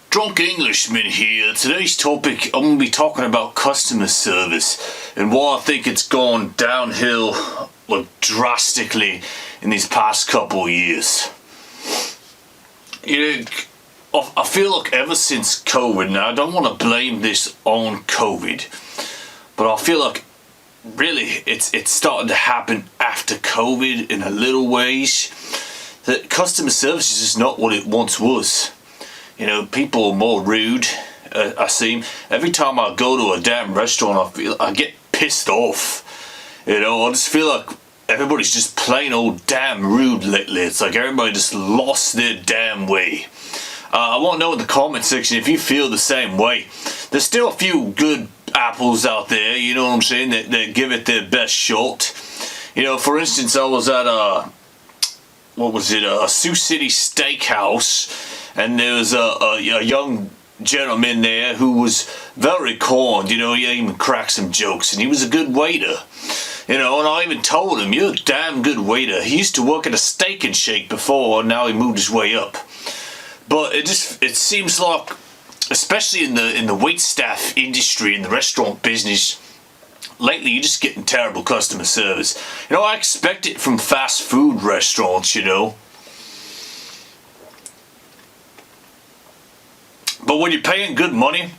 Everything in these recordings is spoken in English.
Drunk Englishman here. Today's topic, I'm going to be talking about customer service and why I think it's gone downhill drastically in these past couple of years. You know, I feel like ever since COVID, now I don't want to blame this on COVID, but I feel like really it's starting to happen after COVID in a little ways. That customer service is just not what it once was. You know, people are more rude. I see them. Every time I go to a damn restaurant, I get pissed off. You know, I just feel like everybody's just plain old damn rude lately. It's like everybody just lost their damn way. I want to know in the comment section if you feel the same way. There's still a few good apples out there, you know what I'm saying, that give it their best shot. You know, for instance, I was at a Sioux City Steakhouse, and there was a young gentleman there who was very kind. You know, he even cracked some jokes, and he was a good waiter. You know, and I even told him, "You're a damn good waiter." He used to work at a Steak and Shake before, and now he moved his way up. But it seems like, especially in the waitstaff industry, in the restaurant business, lately you're just getting terrible customer service. You know, I expect it from fast food restaurants, you know. But when you're paying good money,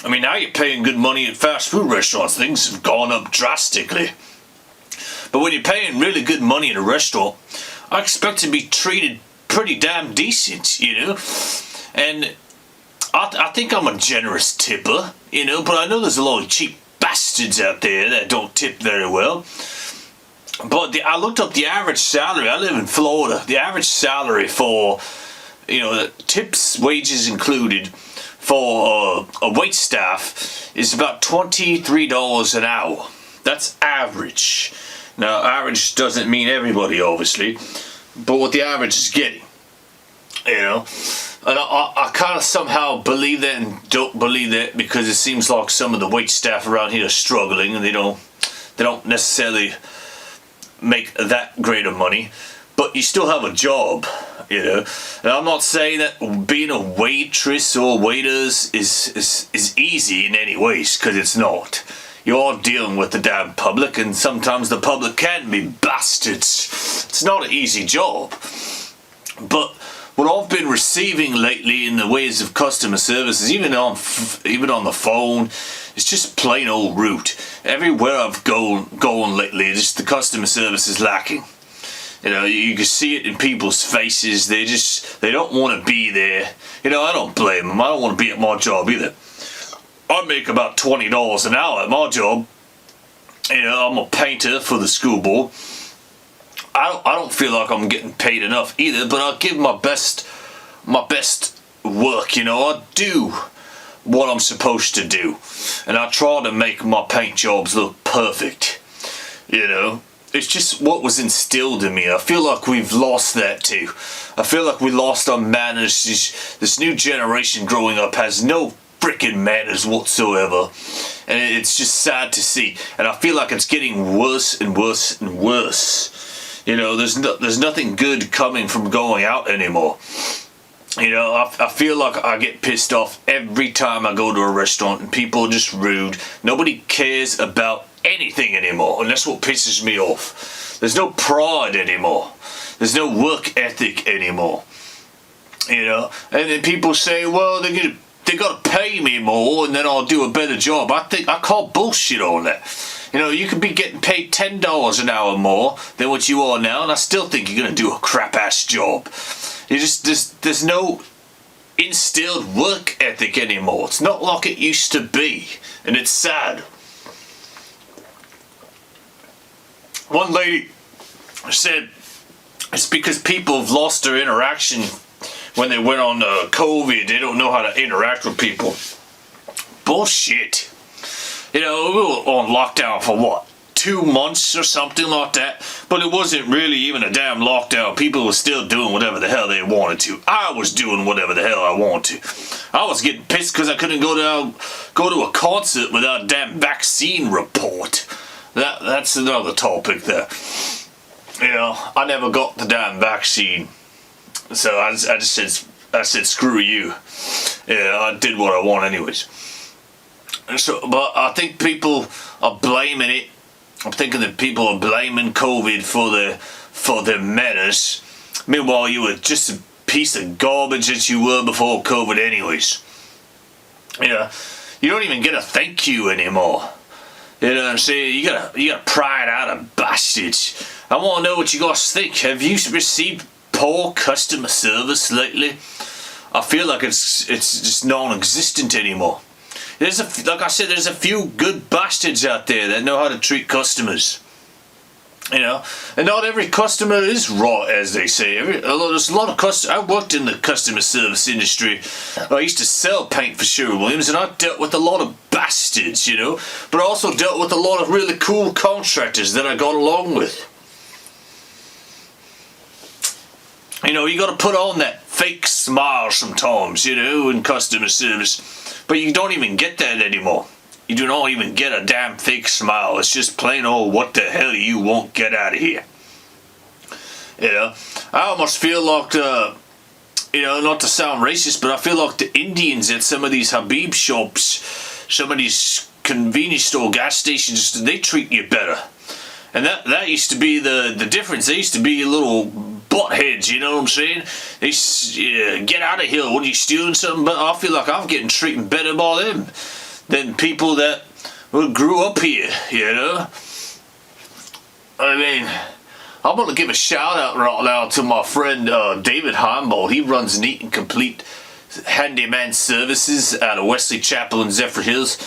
I mean, now you're paying good money at fast food restaurants. Things have gone up drastically. But when you're paying really good money in a restaurant, I expect to be treated pretty damn decent, you know. And I think I'm a generous tipper, you know, but I know there's a lot of cheap bastards out there that don't tip very well. But I looked up the average salary. I live in Florida. The average salary for, you know, tips, wages included, for a waitstaff is about $23 an hour. That's average. Now, average doesn't mean everybody, obviously, but what the average is getting, you know. And I kind of somehow believe that and don't believe that, because it seems like some of the waitstaff around here are struggling, and they don't necessarily make that great of money, but you still have a job, you know. And I'm not saying that being a waitress or waiters is easy in any ways, because it's not. You are dealing with the damn public, and sometimes the public can be bastards. It's not an easy job. But what I've been receiving lately in the ways of customer services, even on the phone, it's just plain old rude. Everywhere I've gone lately, just the customer service is lacking. You know, you can see it in people's faces. They don't want to be there. You know, I don't blame them. I don't want to be at my job either. I make about $20 an hour at my job. You know, I'm a painter for the school board. I don't feel like I'm getting paid enough either, but I give my best work, you know. I do what I'm supposed to do, and I try to make my paint jobs look perfect, you know. It's just what was instilled in me. I feel like we've lost that too. I feel like we lost our manners. This new generation growing up has no freaking manners whatsoever, and it's just sad to see. And I feel like it's getting worse and worse and worse. You know, there's nothing good coming from going out anymore. You know, I feel like I get pissed off every time I go to a restaurant and people are just rude. Nobody cares about anything anymore, and that's what pisses me off. There's no pride anymore. There's no work ethic anymore. You know, and then people say, well, they got to pay me more and then I'll do a better job. I call bullshit on that. You know, you could be getting paid $10 an hour more than what you are now, and I still think you're going to do a crap-ass job. There's no instilled work ethic anymore. It's not like it used to be, and it's sad. One lady said it's because people have lost their interaction when they went on COVID. They don't know how to interact with people. Bullshit. You know, we were on lockdown for what, 2 months or something like that? But it wasn't really even a damn lockdown. People were still doing whatever the hell they wanted to. I was doing whatever the hell I wanted to. I was getting pissed because I couldn't go to a concert without a damn vaccine report. That's another topic there. You know, I never got the damn vaccine. So I just said I said, screw you. Yeah, I did what I want anyways. So, but I think people are blaming it. I'm thinking that people are blaming COVID for the menace. Meanwhile, you were just a piece of garbage that you were before COVID anyways. You don't even get a thank you anymore. You know what I'm saying? You gotta pry it out of bastards. I want to know what you guys think. Have you received poor customer service lately? I feel like it's just non-existent anymore. Like I said, there's a few good bastards out there that know how to treat customers. And not every customer is raw, as they say. There's a lot of customers. I worked in the customer service industry. I used to sell paint for Sherwin-Williams, and I dealt with a lot of bastards, but I also dealt with a lot of really cool contractors that I got along with. You got to put on that fake smile sometimes, in customer service. But you don't even get that anymore. You do not even get a damn fake smile. It's just plain old, what the hell you won't get out of here. I almost feel like, not to sound racist, but I feel like the Indians at some of these Habib shops, some of these convenience store gas stations, they treat you better. And that used to be the difference. They used to be little buttheads, you know what I'm saying? They get out of here, what are you stealing something? But I feel like I'm getting treated better by them than people that grew up here, I mean, I'm going to give a shout out right now to my friend David Heimbold. He runs Neat and Complete Handyman Services out of Wesley Chapel in Zephyr Hills.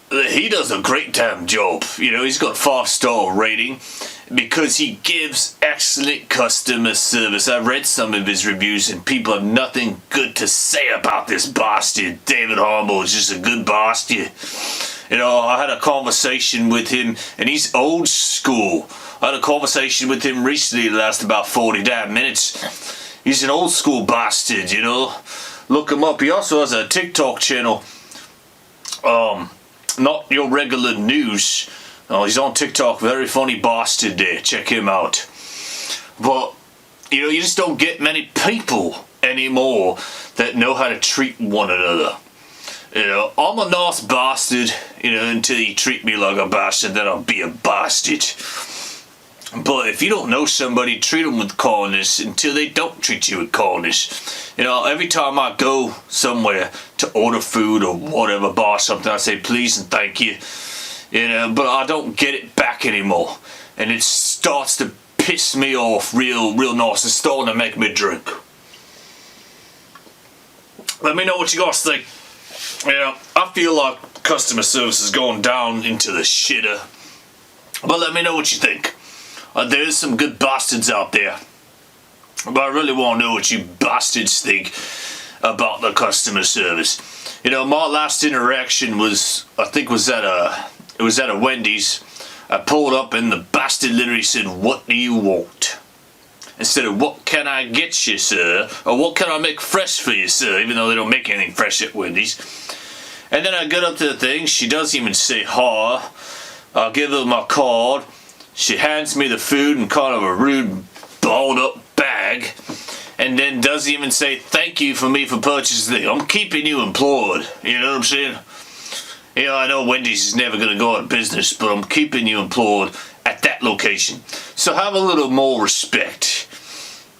He does a great damn job. He's got 5-star rating because he gives excellent customer service. I read some of his reviews and people have nothing good to say about this bastard. David Harmble is just a good bastard. I had a conversation with him and he's old school. I had a conversation with him recently that lasted about 40 damn minutes. He's an old school bastard, Look him up. He also has a TikTok channel. Not your regular news. He's on TikTok, very funny bastard there. Check him out. But, you just don't get many people anymore that know how to treat one another. I'm a nice bastard, until you treat me like a bastard, then I'll be a bastard. But if you don't know somebody, treat them with kindness until they don't treat you with kindness. Every time I go somewhere to order food or whatever, buy something, I say please and thank you. But I don't get it back anymore. And it starts to piss me off real nice. It's starting to make me drink. Let me know what you guys think. I feel like customer service is going down into the shitter. But let me know what you think. There's some good bastards out there. But I really want to know what you bastards think about the customer service. My last interaction was at a Wendy's. I pulled up and the bastard literally said, "What do you want?" Instead of, "What can I get you, sir?" Or, "What can I make fresh for you, sir?" Even though they don't make anything fresh at Wendy's. And then I get up to the thing. She doesn't even say hi. I give her my card. She hands me the food in kind of a rude, balled up bag. And then doesn't even say thank you for me for purchasing. I'm keeping you employed. You know what I'm saying? I know Wendy's is never going to go out of business, but I'm keeping you employed at that location. So have a little more respect.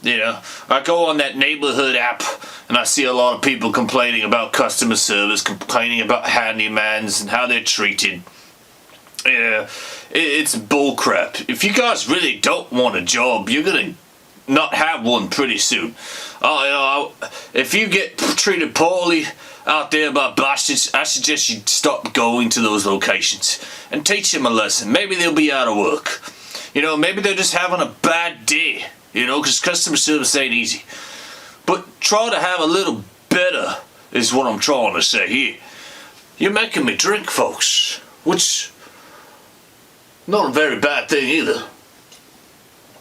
I go on that neighborhood app and I see a lot of people complaining about customer service, complaining about handymans and how they're treated. It's bullcrap. If you guys really don't want a job, you're going to not have one pretty soon. If you get treated poorly out there by bastards, I suggest you stop going to those locations and teach them a lesson. Maybe they'll be out of work. Maybe they're just having a bad day, because customer service ain't easy. But try to have a little better is what I'm trying to say here. You're making me drink, folks, which not a very bad thing either.